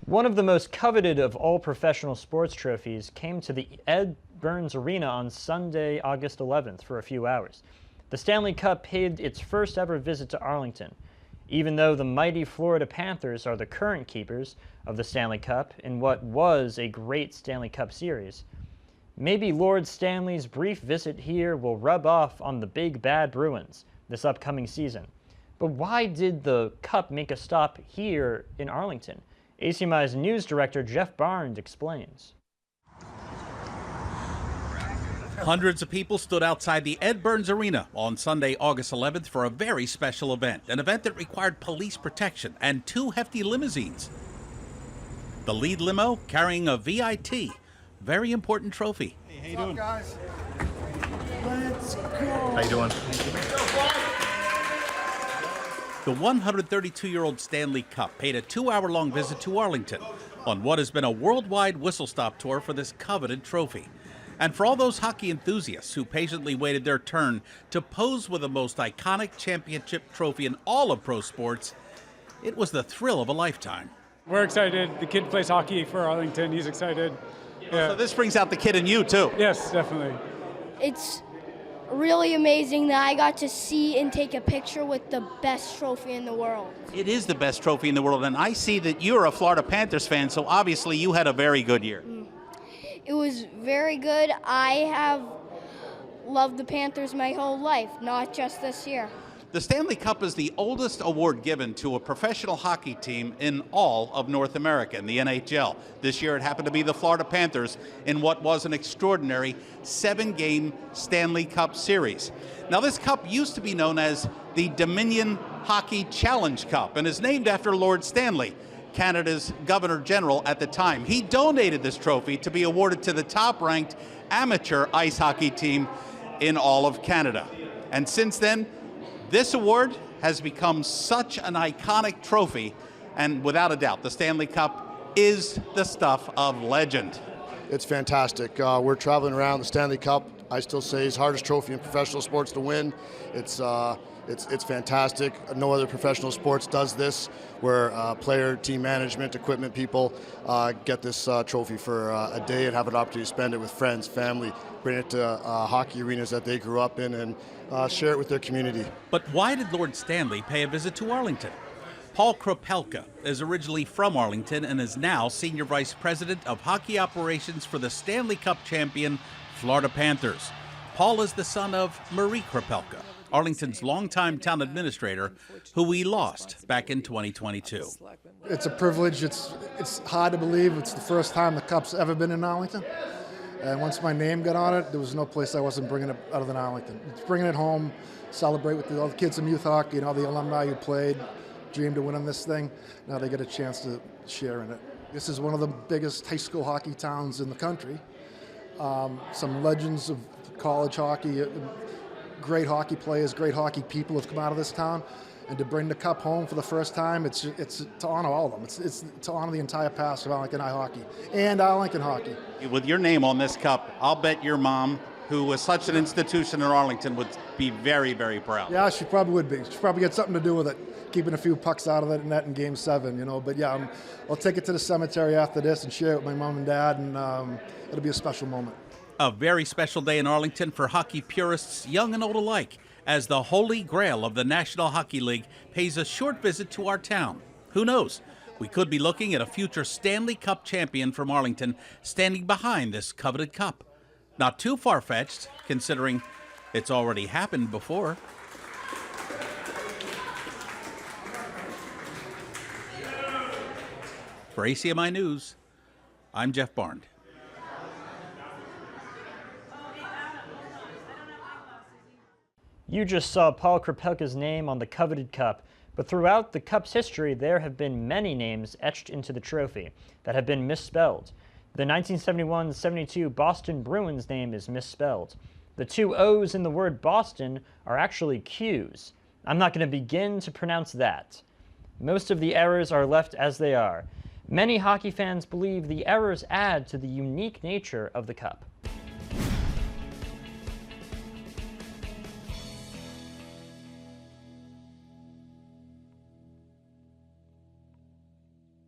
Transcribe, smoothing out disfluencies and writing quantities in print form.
One of the most coveted of all professional sports trophies came to the Ed Burns Arena on Sunday, August 11th for a few hours. The Stanley Cup paid its first ever visit to Arlington. Even though the mighty Florida Panthers are the current keepers of the Stanley Cup in what was a great Stanley Cup series, maybe Lord Stanley's brief visit here will rub off on the big bad Bruins this upcoming season. But why did the Cup make a stop here in Arlington? ACMi's news director Jeff Barnes explains. Hundreds of people stood outside the Ed Burns Arena on Sunday, August 11th for a very special event, an event that required police protection and 2 hefty limousines. The lead limo carrying a VIT, very important trophy. Hey, how you doing? Guys? Let's go. How you doing? The 132-year-old Stanley Cup paid a 2-hour-long visit to Arlington on what has been a worldwide whistle-stop tour for this coveted trophy. And for all those hockey enthusiasts who patiently waited their turn to pose with the most iconic championship trophy in all of pro sports, it was the thrill of a lifetime. We're excited. The kid plays hockey for Arlington. He's excited. Yeah. So this brings out the kid in you, too. Yes, definitely. It's really amazing that I got to see and take a picture with the best trophy in the world. It is the best trophy in the world, and I see that you're a Florida Panthers fan, so obviously you had a very good year. It was very good. I have loved the Panthers my whole life, not just this year. The Stanley Cup is the oldest award given to a professional hockey team in all of North America, in the NHL. This year it happened to be the Florida Panthers in what was an extraordinary 7-game Stanley Cup series. Now this cup used to be known as the Dominion Hockey Challenge Cup and is named after Lord Stanley, Canada's Governor General at the time. He donated this trophy to be awarded to the top-ranked amateur ice hockey team in all of Canada. And since then, this award has become such an iconic trophy, and without a doubt, the Stanley Cup is the stuff of legend. It's fantastic. We're traveling around the Stanley Cup. I still say it's the hardest trophy in professional sports to win. It's fantastic. No other professional sports does this, where player, team management, equipment people get this trophy for a day and have an opportunity to spend it with friends, family, bring it to hockey arenas that they grew up in, and share it with their community. But why did Lord Stanley pay a visit to Arlington? Paul Kropelka is originally from Arlington and is now Senior Vice President of Hockey Operations for the Stanley Cup champion Florida Panthers. Paul is the son of Marie Kropelka, Arlington's longtime town administrator, who we lost back in 2022. It's a privilege. It's hard to believe it's the first time the Cup's ever been in Arlington. And once my name got on it, there was no place I wasn't bringing it other than Arlington. It's bringing it home, celebrate with all the kids in youth hockey and all the alumni who played, dreamed of winning this thing. Now they get a chance to share in it. This is one of the biggest high school hockey towns in the country. Some legends of college hockey, great hockey players, great hockey people have come out of this town. And to bring the Cup home for the first time, it's to honor all of them. It's to honor the entire past of Arlington high hockey and Arlington hockey. With your name on this cup, I'll bet your mom, who was such an institution in Arlington, would be very, very proud. Yeah, she probably would be. She probably got something to do with it, keeping a few pucks out of that net in Game 7, you know. But yeah, I'll take it to the cemetery after this and share it with my mom and dad, and it'll be a special moment. A very special day in Arlington for hockey purists, young and old alike, as the holy grail of the National Hockey League pays a short visit to our town. Who knows? We could be looking at a future Stanley Cup champion from Arlington standing behind this coveted cup. Not too far-fetched, considering it's already happened before. For ACMi News, I'm Jeff Barnes. You just saw Paul Kropelka's name on the coveted cup, but throughout the cup's history, there have been many names etched into the trophy that have been misspelled. The 1971-72 Boston Bruins name is misspelled. The 2 O's in the word Boston are actually Q's. I'm not going to begin to pronounce that. Most of the errors are left as they are. Many hockey fans believe the errors add to the unique nature of the cup.